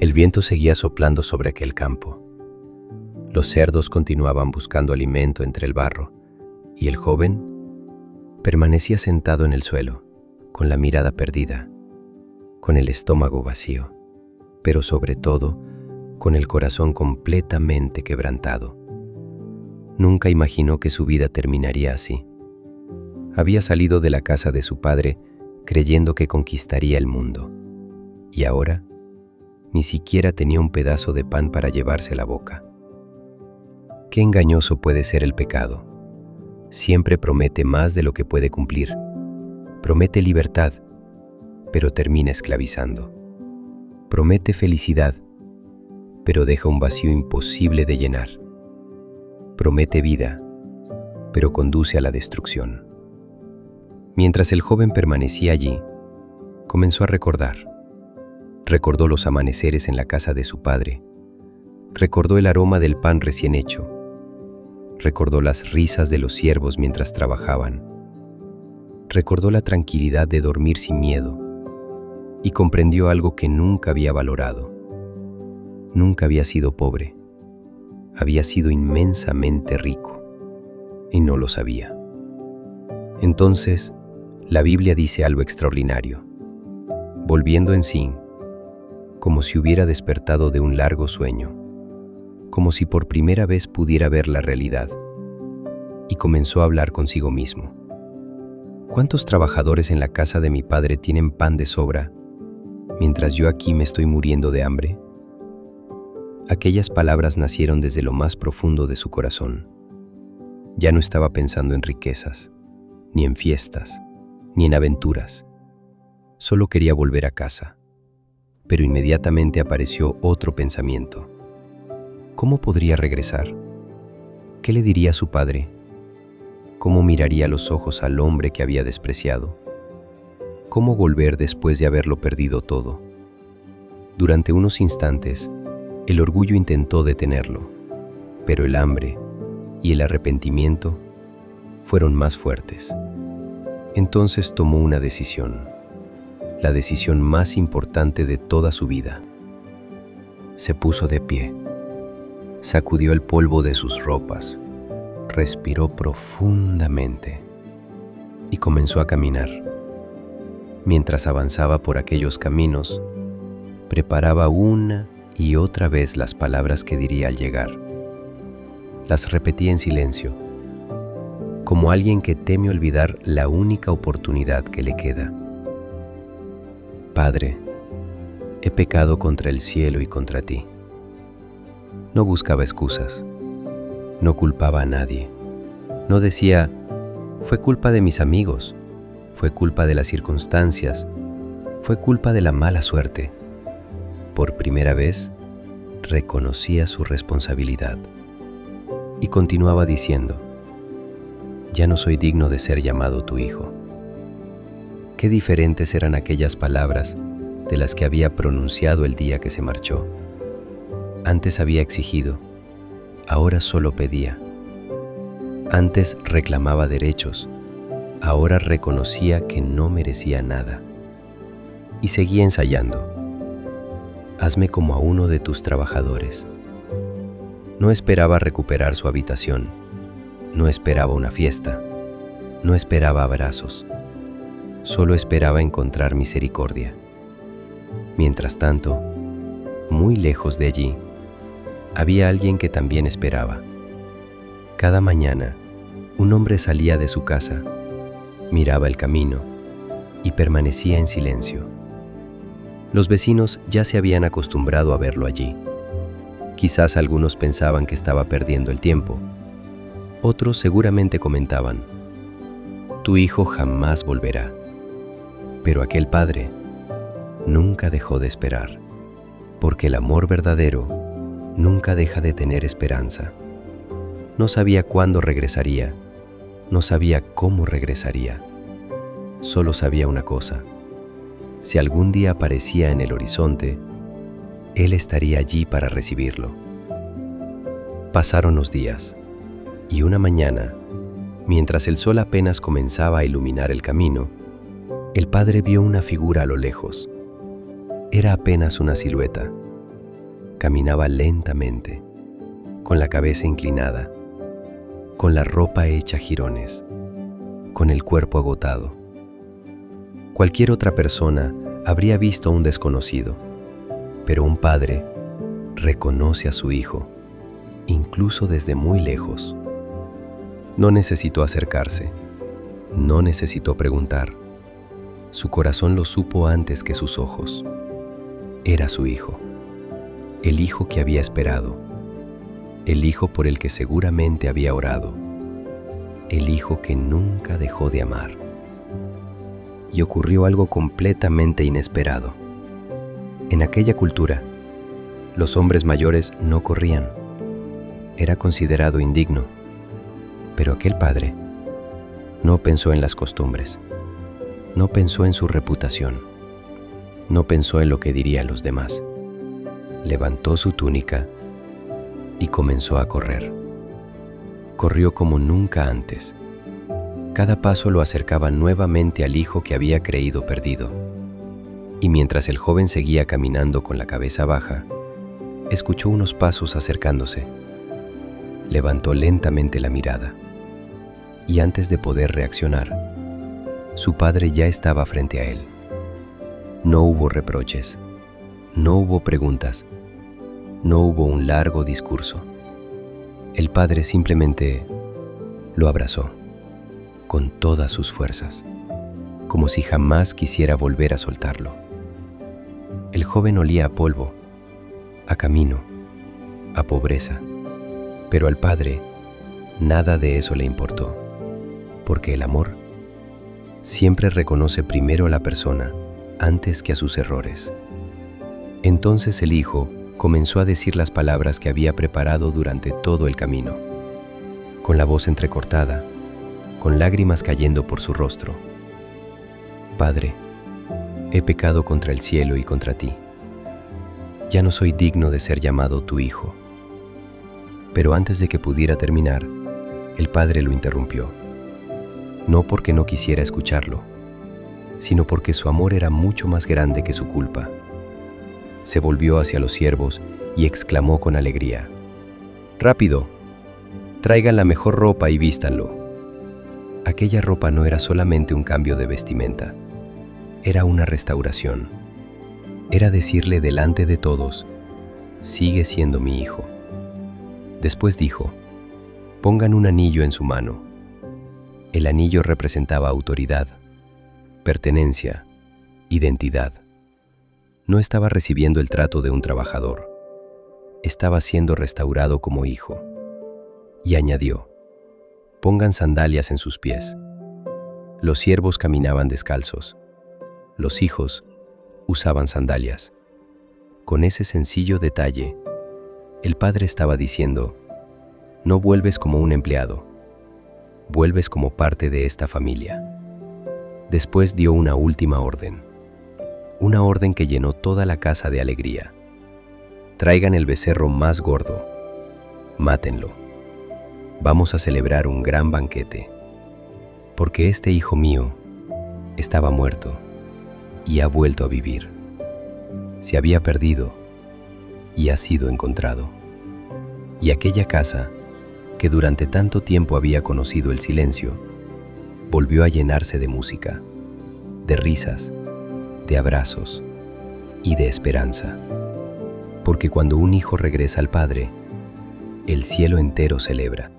El viento seguía soplando sobre aquel campo. Los cerdos continuaban buscando alimento entre el barro, y el joven permanecía sentado en el suelo, con la mirada perdida, con el estómago vacío, pero sobre todo, con el corazón completamente quebrantado. Nunca imaginó que su vida terminaría así. Había salido de la casa de su padre creyendo que conquistaría el mundo, y ahora ni siquiera tenía un pedazo de pan para llevarse a la boca. Qué engañoso puede ser el pecado. Siempre promete más de lo que puede cumplir. Promete libertad, pero termina esclavizando. Promete felicidad, pero deja un vacío imposible de llenar. Promete vida, pero conduce a la destrucción. Mientras el joven permanecía allí, comenzó a recordar. Recordó los amaneceres en la casa de su padre. Recordó el aroma del pan recién hecho. Recordó las risas de los ciervos mientras trabajaban. Recordó la tranquilidad de dormir sin miedo. Y comprendió algo que nunca había valorado. Nunca había sido pobre. Había sido inmensamente rico. Y no lo sabía. Entonces, la Biblia dice algo extraordinario. Volviendo en sí, como si hubiera despertado de un largo sueño, como si por primera vez pudiera ver la realidad, y comenzó a hablar consigo mismo. ¿Cuántos trabajadores en la casa de mi padre tienen pan de sobra, mientras yo aquí me estoy muriendo de hambre? Aquellas palabras nacieron desde lo más profundo de su corazón. Ya no estaba pensando en riquezas, ni en fiestas, ni en aventuras. Solo quería volver a casa. Pero inmediatamente apareció otro pensamiento. ¿Cómo podría regresar? ¿Qué le diría a su padre? ¿Cómo miraría a los ojos al hombre que había despreciado? ¿Cómo volver después de haberlo perdido todo? Durante unos instantes, el orgullo intentó detenerlo, pero el hambre y el arrepentimiento fueron más fuertes. Entonces tomó una decisión. La decisión más importante de toda su vida. Se puso de pie, sacudió el polvo de sus ropas, respiró profundamente y comenzó a caminar. Mientras avanzaba por aquellos caminos, preparaba una y otra vez las palabras que diría al llegar. Las repetía en silencio, como alguien que teme olvidar la única oportunidad que le queda. Padre, he pecado contra el cielo y contra ti. No buscaba excusas, no culpaba a nadie, no decía, fue culpa de mis amigos, fue culpa de las circunstancias, fue culpa de la mala suerte. Por primera vez, reconocía su responsabilidad y continuaba diciendo, ya no soy digno de ser llamado tu hijo. Qué diferentes eran aquellas palabras de las que había pronunciado el día que se marchó. Antes había exigido, ahora solo pedía. Antes reclamaba derechos, ahora reconocía que no merecía nada. Y seguía ensayando. Hazme como a uno de tus trabajadores. No esperaba recuperar su habitación, no esperaba una fiesta, no esperaba abrazos. Solo esperaba encontrar misericordia. Mientras tanto, muy lejos de allí, había alguien que también esperaba. Cada mañana, un hombre salía de su casa, miraba el camino y permanecía en silencio. Los vecinos ya se habían acostumbrado a verlo allí. Quizás algunos pensaban que estaba perdiendo el tiempo. Otros seguramente comentaban, tu hijo jamás volverá. Pero aquel padre nunca dejó de esperar, porque el amor verdadero nunca deja de tener esperanza. No sabía cuándo regresaría, no sabía cómo regresaría. Solo sabía una cosa: si algún día aparecía en el horizonte, él estaría allí para recibirlo. Pasaron los días, y una mañana, mientras el sol apenas comenzaba a iluminar el camino, el padre vio una figura a lo lejos. Era apenas una silueta, Caminaba lentamente, con la cabeza inclinada, con la ropa hecha jirones, con el cuerpo agotado. Cualquier otra persona habría visto a un desconocido, pero un padre reconoce a su hijo, incluso desde muy lejos. No necesitó acercarse, no necesitó preguntar. Su corazón lo supo antes que sus ojos. Era su hijo, el hijo que había esperado, el hijo por el que seguramente había orado, el hijo que nunca dejó de amar. Y ocurrió algo completamente inesperado. En aquella cultura, los hombres mayores no corrían. Era considerado indigno. Pero aquel padre no pensó en las costumbres, no pensó en su reputación, no pensó en lo que dirían los demás. Levantó su túnica y comenzó a correr. Corrió como nunca antes. Cada paso lo acercaba nuevamente al hijo que había creído perdido. Y mientras el joven seguía caminando con la cabeza baja, escuchó unos pasos acercándose. Levantó lentamente la mirada. Y antes de poder reaccionar, su padre ya estaba frente a él. No hubo reproches, no hubo preguntas, no hubo un largo discurso. El padre simplemente lo abrazó con todas sus fuerzas, como si jamás quisiera volver a soltarlo. El joven olía a polvo, a camino, a pobreza, pero al padre nada de eso le importó. Porque el amor siempre reconoce primero a la persona antes que a sus errores. Entonces el hijo comenzó a decir las palabras que había preparado durante todo el camino, con la voz entrecortada, con lágrimas cayendo por su rostro. Padre, he pecado contra el cielo y contra ti. Ya no soy digno de ser llamado tu hijo. Pero antes de que pudiera terminar, el padre lo interrumpió. No porque no quisiera escucharlo, sino porque su amor era mucho más grande que su culpa. Se volvió hacia los siervos y exclamó con alegría: «¡Rápido! Traigan la mejor ropa y vístanlo». Aquella ropa no era solamente un cambio de vestimenta, era una restauración. Era decirle delante de todos: «Sigue siendo mi hijo». Después dijo: «Pongan un anillo en su mano». El anillo representaba autoridad, pertenencia, identidad. No estaba recibiendo el trato de un trabajador. Estaba siendo restaurado como hijo. Y añadió: «Pongan sandalias en sus pies». Los siervos caminaban descalzos. Los hijos usaban sandalias. Con ese sencillo detalle, el padre estaba diciendo: «No vuelves como un empleado. Vuelves como parte de esta familia». Después dio una última orden. Una orden que llenó toda la casa de alegría. «Traigan el becerro más gordo. Mátenlo. Vamos a celebrar un gran banquete. Porque este hijo mío estaba muerto y ha vuelto a vivir. Se había perdido y ha sido encontrado». Y aquella casa, que durante tanto tiempo había conocido el silencio, volvió a llenarse de música, de risas, de abrazos y de esperanza. Porque cuando un hijo regresa al Padre, el cielo entero celebra.